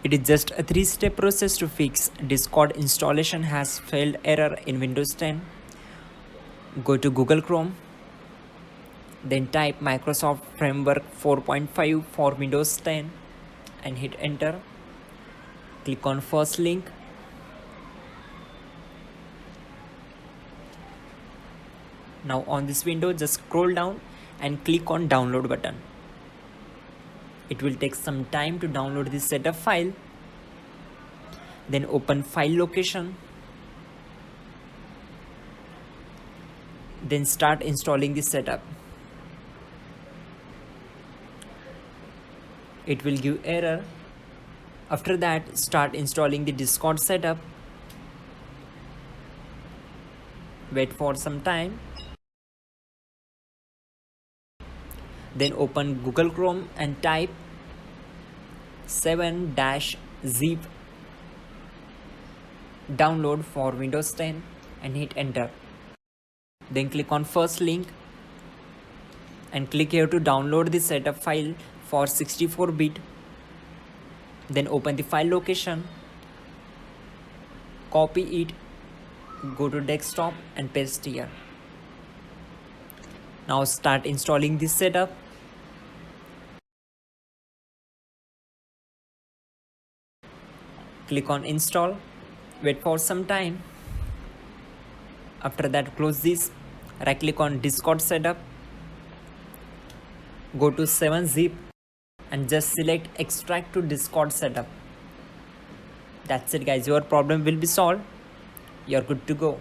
It is just a 3-step process to fix Discord installation has failed error in Windows 10. Go to Google Chrome, then type Microsoft Framework 4.5 for Windows 10 and hit enter. Click on first link. Now on this window, just scroll down and click on download button. It will take some time to download this setup file. Then open file location. Then start installing the setup. It will give error. After that, start installing the Discord setup. Wait for some time. Then open Google Chrome and type 7-zip download for Windows 10 and hit enter. Then click on first link and click here to download the setup file for 64-bit. Then open the file location, copy it, go to desktop and paste here. Now start installing this setup. Click on install, wait for some time. After that, close this, right click on Discord setup, go to 7-zip and just select extract to Discord setup. That's it guys, your problem will be solved. You're good to go.